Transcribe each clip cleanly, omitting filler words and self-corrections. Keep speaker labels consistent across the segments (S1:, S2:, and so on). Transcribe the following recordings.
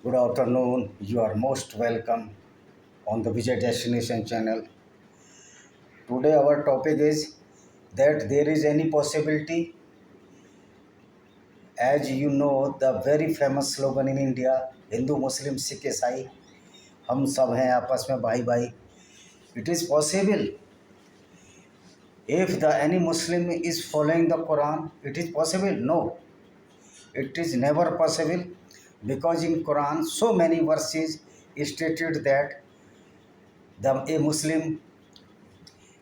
S1: Good afternoon. You are most welcome on the Visit Destination channel. Today our topic is that there is any possibility, as you know, the very famous slogan in India, Hindu, Muslim, Sikh, Isai, हम सब हैं आपस में भाई भाई. It is possible if the any Muslim is following the Quran, it is possible. No, it is never possible because in Quran so many verses stated that a Muslim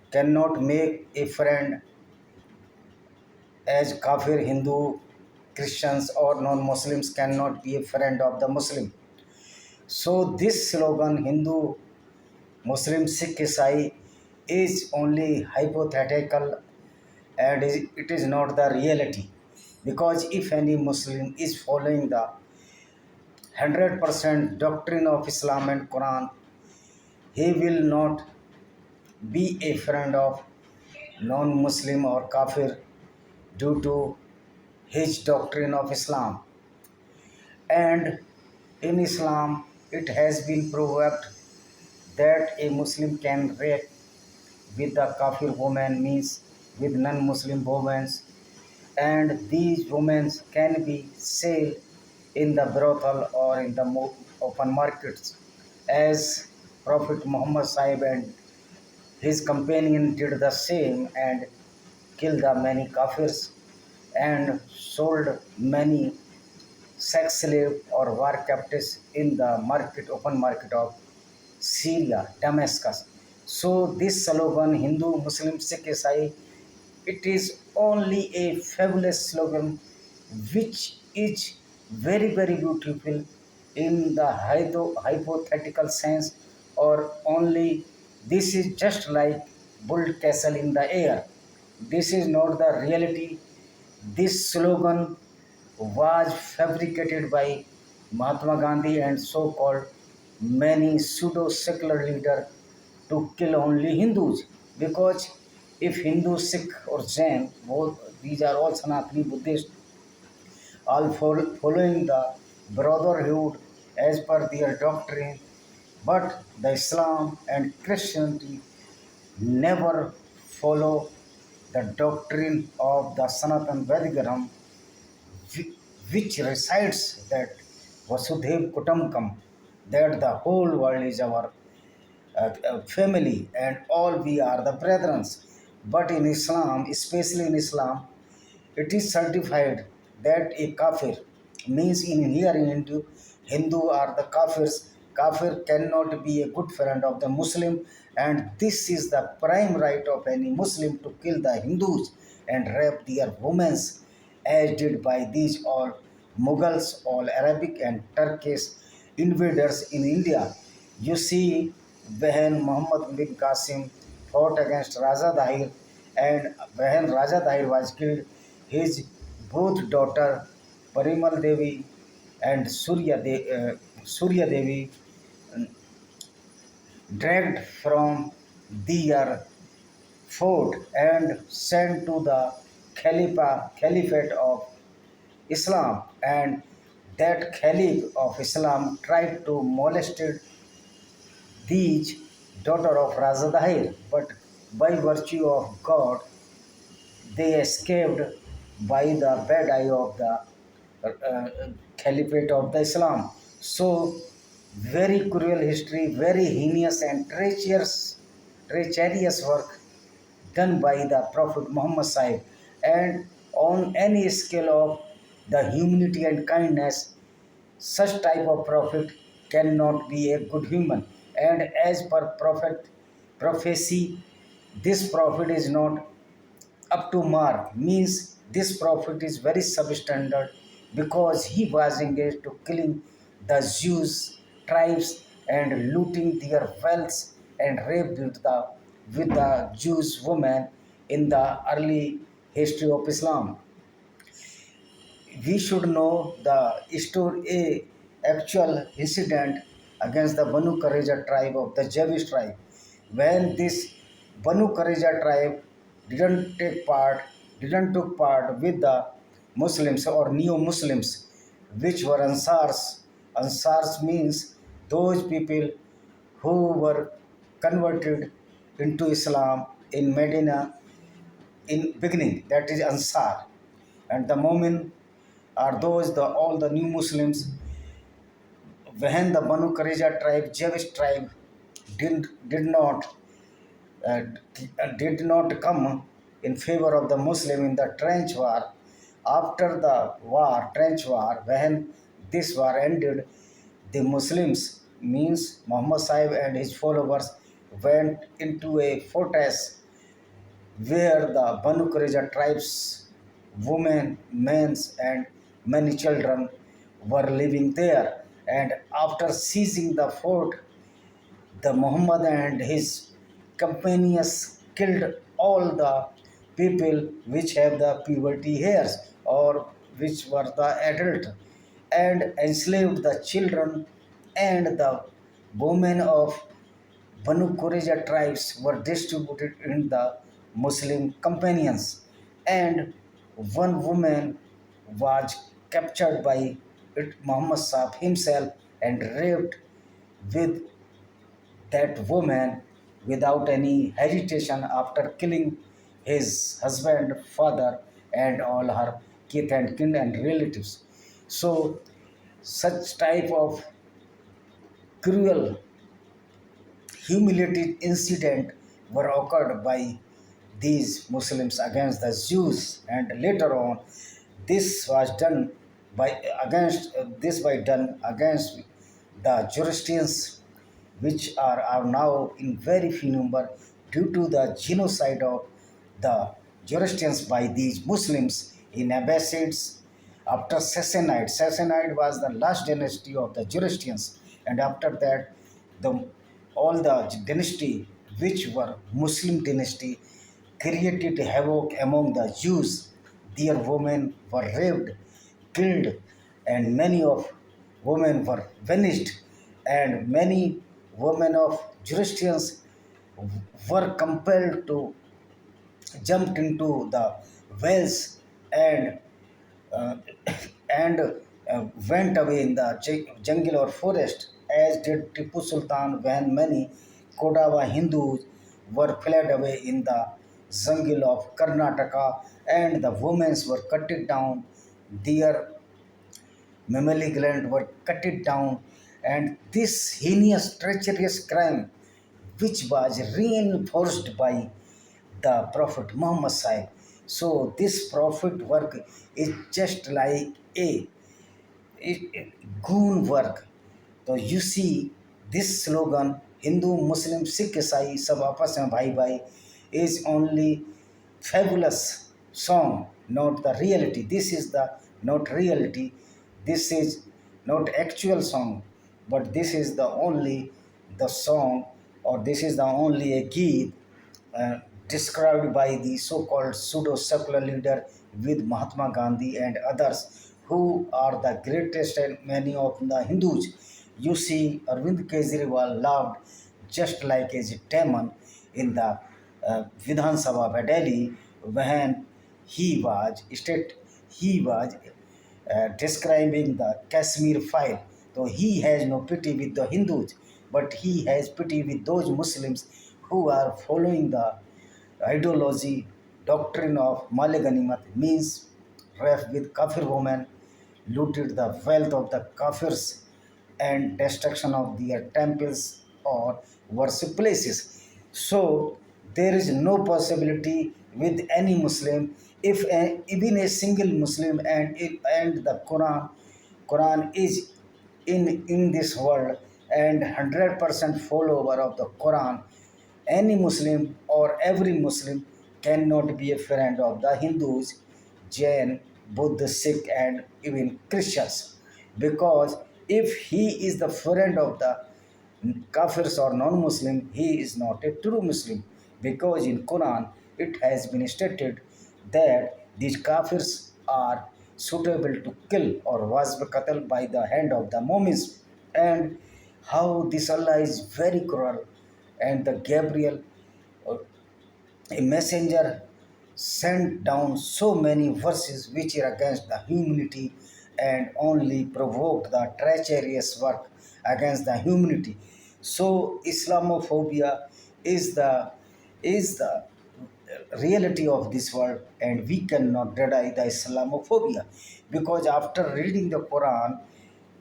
S1: cannot make a friend as Kafir, Hindu, Christians or non-Muslims cannot be a friend of the Muslim. So this slogan Hindu, Muslim, Sikh, Isai is only hypothetical and it is not the reality. Because if any Muslim is following the 100% doctrine of Islam and Quran, he will not be a friend of non-Muslim or Kafir due to his doctrine of Islam. And in Islam, it has been proved that a Muslim can rape with the Kafir woman, means with non-Muslim women, and these women can be sold in the brothel or in the open markets, as Prophet Muhammad Sahib and his companion did the same and killed the many Kafirs and sold many sex slave or war captives in the market, open market of Syria, Damascus. So this slogan, Hindu, Muslim, Sikh, Isai, it is only a fabulous slogan which is very, very beautiful in the hypothetical sense, or only this is just like built castle in the air. This is not the reality. This slogan was fabricated by Mahatma Gandhi and so-called many pseudo-secular leaders to kill only Hindus. Because if Hindu, Sikh or Jain, both these are all Sanatani Buddhists, all following the brotherhood as per their doctrine, but the Islam and Christianity never follow the doctrine of the Sanatan Vedic Dharma, which recites that Vasudhaiv Kutumbakam, that the whole world is our family and all we are the brethren. But in Islam, especially in Islam, it is certified that a kafir, means in here in Hindu are the kafirs. Kafir cannot be a good friend of the Muslim, and this is the prime right of any Muslim to kill the Hindus and rape their women, as did by these all Mughals, all Arabic and Turkish invaders in India. You see, when Muhammad bin Qasim fought against Raja Dahir, and when Raja Dahir was killed, his both daughter Parimal Devi and Surya Devi dragged from their fort and sent to the Caliphate of Islam, and that Caliph of Islam tried to molest these daughter of Raja Dahir, but by virtue of God, they escaped by the bad eye of the Caliphate of the Islam. So, very cruel history, very heinous and treacherous work done by the Prophet Muhammad Sahib, and on any scale of the humanity and kindness, such type of prophet cannot be a good human. And as per prophecy, this prophet is not up to mark, means this prophet is very substandard because he was engaged to killing the Jews tribes and looting their wealth and rape with the Jews women in the early history of Islam. We should know the story, actual incident against the Banu Qurayza tribe of the Jewish tribe. When this Banu Qurayza tribe didn't took part with the Muslims or neo-Muslims, which were Ansars Ansars means those people who were converted into Islam in Medina in beginning. That is Ansar, and the Mu'min are those all the new Muslims when the Banu Qurayza tribe, Jewish tribe, did not uh, did not come in favor of the Muslim in the trench war. After the war, trench war, when this war ended, the Muslims, means Muhammad Sahib and his followers, went into a fortress where the Banu Qurayza tribes, women, men, and many children were living there. And after seizing the fort, the Muhammad and his companions killed all the people which have the puberty hairs or which were the adult, and enslaved the children and the women of Banu Qurayza tribes were distributed in the Muslim companions, and one woman was captured by Muhammad Sahib himself and raped with that woman without any hesitation after killing his husband, father, and all her kith and kin and relatives. So, such type of cruel, humiliating incident were occurred by these Muslims against the Jews, and later on, this was done by done against the Zoroastrians, which are now in very few number due to the genocide of the Zoroastrians by these Muslims in Abbasids after Sassanid. Sassanid was the last dynasty of the Zoroastrians, and after that, the all the dynasty which were Muslim dynasty created havoc among the Jews. Their women were raped, killed, and many of women were vanished, and many women of Zoroastrians were compelled to jump into the wells and uh, and went away in the jungle or forest, as did Tipu Sultan when many Kodava Hindus were fled away in the jungle of Karnataka, and the women were cut it down, their mammary gland were cut it down, and this heinous, treacherous crime, which was reinforced by the Prophet Muhammad Sahib. So this Prophet work is just like a goon work. So you see this slogan Hindu, Muslim, Sikh, Isai, Sab Apas Mein Bhai Bhai is only fabulous song, not the reality. This is the not reality. This is not actual song, but this is the only the song, or this is the only a Geet uh, described by the so-called pseudo-secular leader with Mahatma Gandhi and others who are the greatest and many of the Hindus. You see, Arvind Kejriwal loved just like a demon in the Vidhan Sabha of Delhi when he was describing the Kashmir file. So he has no pity with the Hindus, but he has pity with those Muslims who are following the ideology, doctrine of Male Ganimat, means ref with Kafir women, looted the wealth of the Kafirs, and destruction of their temples or worship places. So there is no possibility with any Muslim if even a single Muslim and the Quran is in this world and 100% follower of the Quran, any Muslim or every Muslim cannot be a friend of the Hindus, Jain, Buddha, Sikh, and even Christians. Because if he is the friend of the Kafirs or non-Muslim, he is not a true Muslim. Because in Quran it has been stated that these Kafirs are suitable to kill or was qatl by the hand of the Mu'mins, and how this Allah is very cruel, and the Gabriel, uh, a messenger, sent down so many verses which are against the humanity and only provoked the treacherous work against the humanity. So Islamophobia is the reality of this world, and we cannot deny the Islamophobia, because after reading the Quran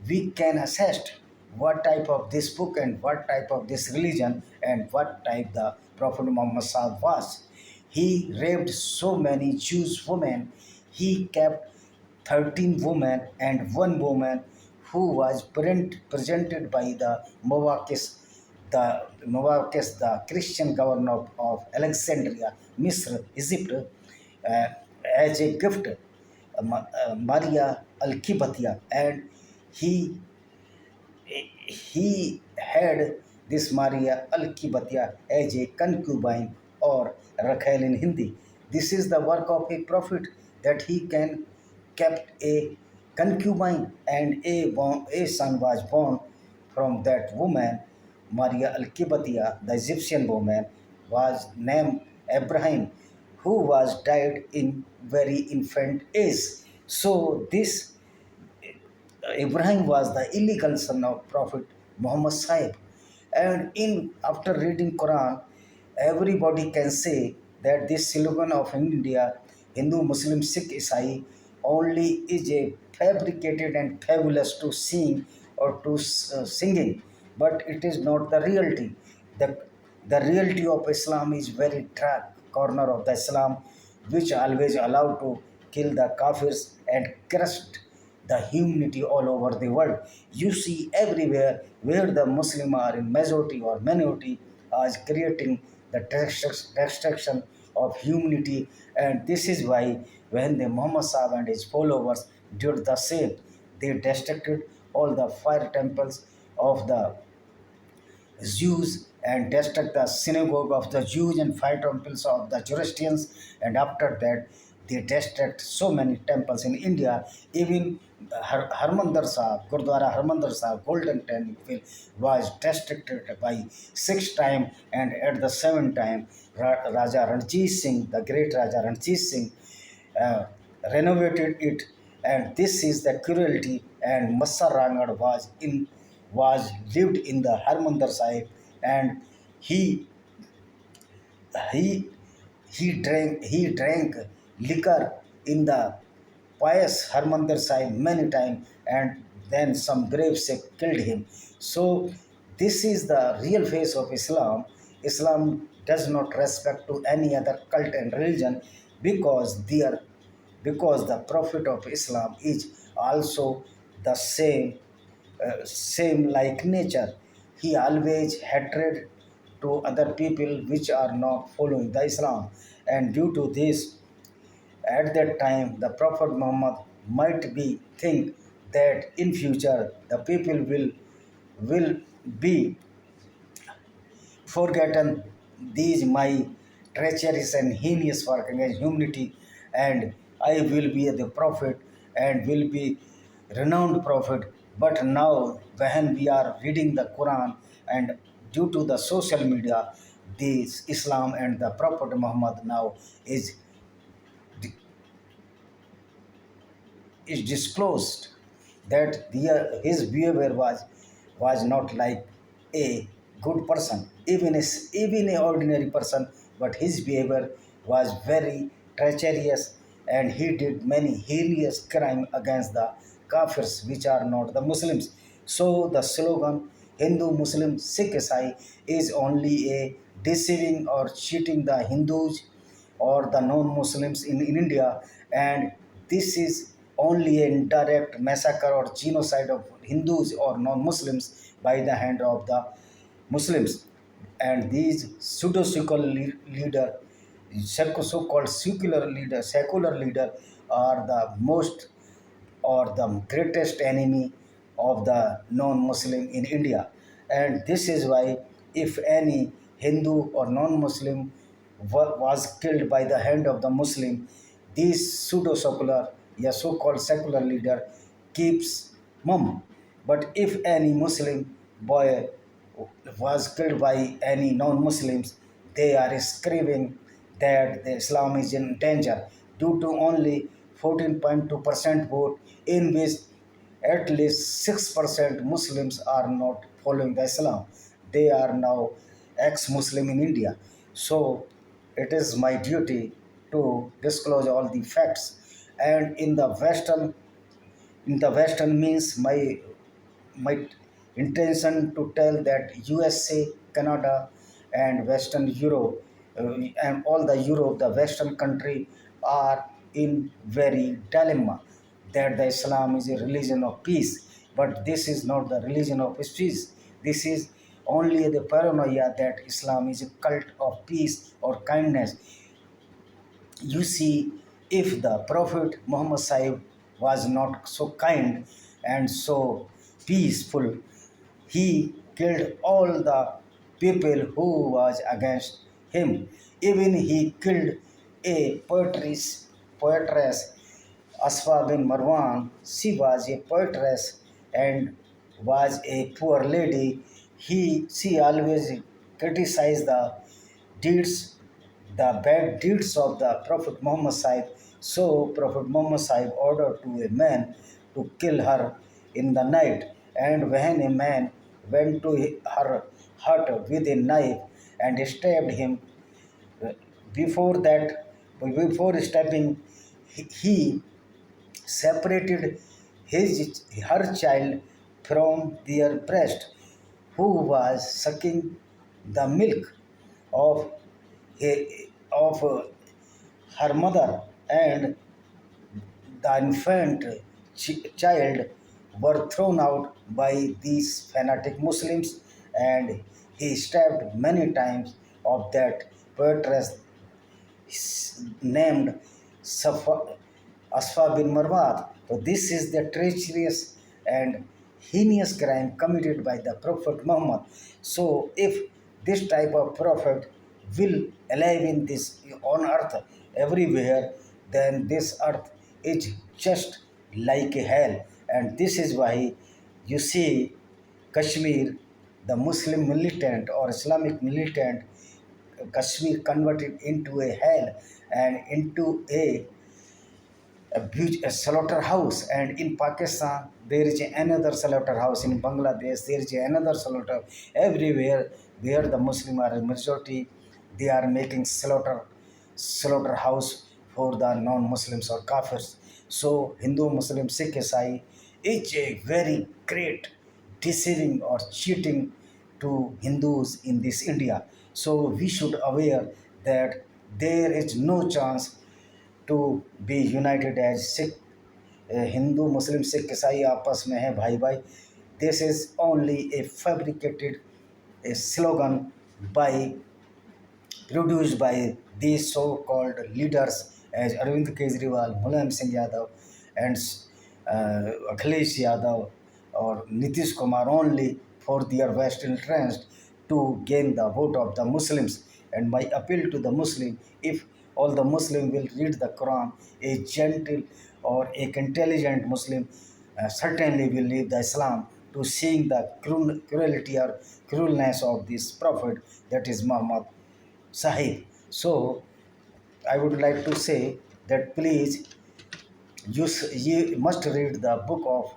S1: we can assess what type of this book and what type of this religion and what type the Prophet Muhammad SAW was. He raped so many Jews women. He kept 13 women and one woman who was presented by the Christian governor of Alexandria, Misr, Egypt, uh, as a gift, Maria Al-Kibatia, and he he had this Maria Al-Kibatia as a concubine, or Rakhel in Hindi. This is the work of a prophet, that he can kept a concubine, and a son was born from that woman, Maria Al-Kibatia. The Egyptian woman was named Abraham, who was died in very infant age. So this Ibrahim was the illegal son of Prophet Muhammad Sahib. And in after reading Quran, everybody can say that this slogan of India, Hindu, Muslim, Sikh, Isai, only is a fabricated and fabulous to sing or to singing, but it is not the reality. The, the reality of Islam is very dark corner of the Islam, which always allowed to kill the kafirs and crushed the humanity all over the world. You see everywhere where the Muslim are in majority or minority is creating the destruction of humanity, and this is why when the Muhammad Sahib and his followers did the same, they destructed all the fire temples of the Jews and destroyed the synagogue of the Jews and five temples of the Zoroastrians. And after that, they destroyed so many temples in India. Even Harmandir Sahib, Gurdwara Harmandir Sahib, Golden Temple, was destructed by six time, and at the seventh time, Raja Ranjit Singh, the great Raja Ranjit Singh, uh, renovated it, and this is the cruelty. And Massa Rangad was lived in the Harmandir Sahib, and he he he drank liquor in the pious Harmandir Sahib many times, and then some grave Sikh killed him. So this is the real face of Islam. Islam does not respect to any other cult and religion, because the Prophet of Islam is also the same like nature. He always hatred to other people which are not following the Islam, and due to this, at that time, the Prophet Muhammad might be think that in future the people will be forgotten these my treacherous and heinous work against humanity, and I will be the prophet and will be renowned prophet. But now, when we are reading the Quran, and due to the social media, this Islam and the Prophet Muhammad now is is disclosed that his behavior was not like a good person, even a ordinary person, but his behavior was very treacherous, and he did many heinous crime against the kafirs, which are not the Muslims. So the slogan Hindu, Muslim, Sikh, Isai is only a deceiving or cheating the Hindus or the non-Muslims in India, and this is only an indirect massacre or genocide of Hindus or non-Muslims by the hand of the Muslims. And these pseudo-secular leader, so-called secular leader, are the most or the greatest enemy of the non-Muslim in India. And this is why, if any Hindu or non-Muslim was killed by the hand of the Muslim, this pseudo-secular, yeah, so-called secular leader keeps mum. But if any Muslim boy was killed by any non-Muslims, they are screaming that the Islam is in danger, due to only 14.2% vote, in which at least 6% Muslims are not following the Islam. They are now ex-Muslim in India. So it is my duty to disclose all the facts. And in the Western means my intention to tell that USA, Canada, and Western Europe, and all the Europe, the Western country are in very dilemma that the Islam is a religion of peace, but this is not the religion of peace. This is only the paranoia that Islam is a cult of peace or kindness. You see, if the Prophet Muhammad Sahib was not so kind and so peaceful, he killed all the people who was against him. Even he killed a poetress, Asfa bin Marwan. She was a poetress and was a poor lady. She always criticized deeds, the bad deeds of the Prophet Muhammad Sahib. So Prophet Muhammad Sahib ordered to a man to kill her in the night. And when a man went to her hut with a knife and stabbed him, before that, before stabbing, he separated her child from their breast, who was sucking the milk of, of her mother, and the infant child were thrown out by these fanatic Muslims, and he stabbed many times of that poetress named Safa, Asfa bin Marwat. So this is the treacherous and heinous crime committed by the Prophet Muhammad. So if this type of prophet will alive in this on earth everywhere, then this earth is just like a hell. And this is why you see Kashmir, the Muslim militant or Islamic militant, Kashmir converted into a hell and into a slaughterhouse. And in Pakistan there is another slaughterhouse. In Bangladesh there is another slaughter. Everywhere where the Muslim are a majority, they are making slaughterhouse for the non-Muslims or Kafirs. So Hindu, Muslim, Sikh, Isai is a very great deceiving or cheating to Hindus in this India. So we should aware that there is no chance to be united as Sikh, Hindu, Muslim, Sikh, ईसाई आपस में है भाई भाई. This is only a fabricated a slogan by produced by these so-called leaders as Arvind Kejriwal, Mulayam Singh Yadav, and Akhilesh Yadav or Nitish Kumar, only for their vested interest to gain the vote of the Muslims. And my appeal to the Muslim, if all the Muslim will read the Quran, a gentle or a intelligent Muslim certainly will leave the Islam to seeing the cruelty or cruelness of this prophet, that is Muhammad Sahib. So I would like to say that please you must read the book of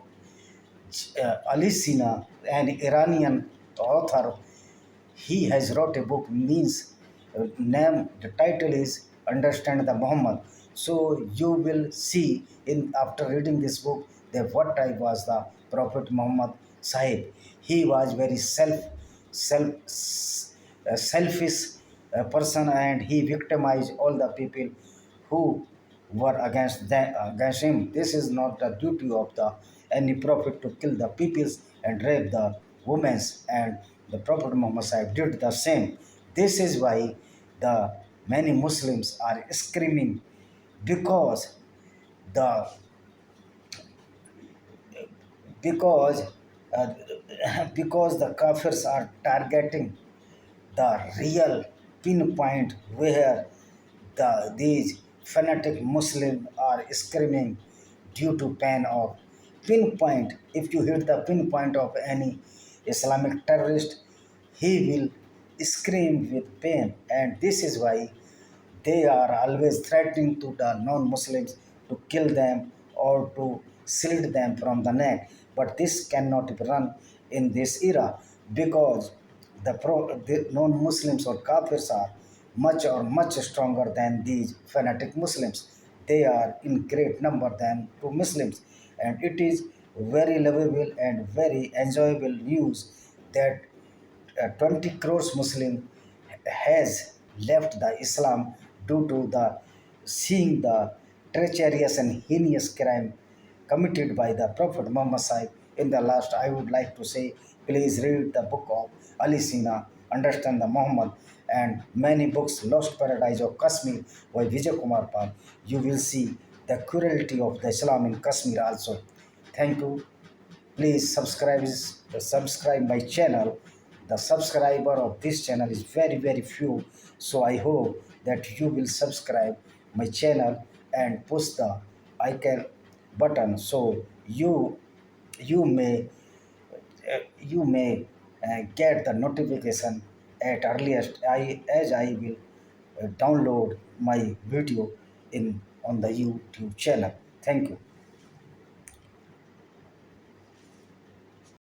S1: Ali Sina, an Iranian author. He has wrote a book, means name, the title is Understand the Muhammad. So you will see in after reading this book that what type was the Prophet Muhammad Sahib. He was very selfish person, and he victimized all the people who were against him. This is not the duty of the any prophet to kill the peoples and rape the women, and the Prophet Muhammad Sahib did the same. This is why the many Muslims are screaming, because the because uh, because the kafirs are targeting the real pinpoint where these fanatic Muslims are screaming due to pain of pinpoint. If you hit the pinpoint of any Islamic terrorist, he will scream with pain, and this is why they are always threatening to the non-Muslims to kill them or to slit them from the neck. But this cannot be run in this era because the non-Muslims or Kafirs are much stronger than these fanatic Muslims. They are in great number than to Muslims, and it is very lovable and very enjoyable news that 20 crores Muslim has left the Islam due to the seeing the treacherous and heinous crime committed by the Prophet Muhammad Sahib. In the last, I would like to say, please read the book of Ali Sina, Understand the Muhammad, and many books, Lost Paradise of Kashmir by Vijay Kumar Pal. You will see the cruelty of the Islam in Kashmir also. Thank you. Please subscribe my channel. The subscriber of this channel is very few, so I hope that you will subscribe my channel and push the icon button so you may get the notification at earliest as I will download my video in on the YouTube channel. Thank you.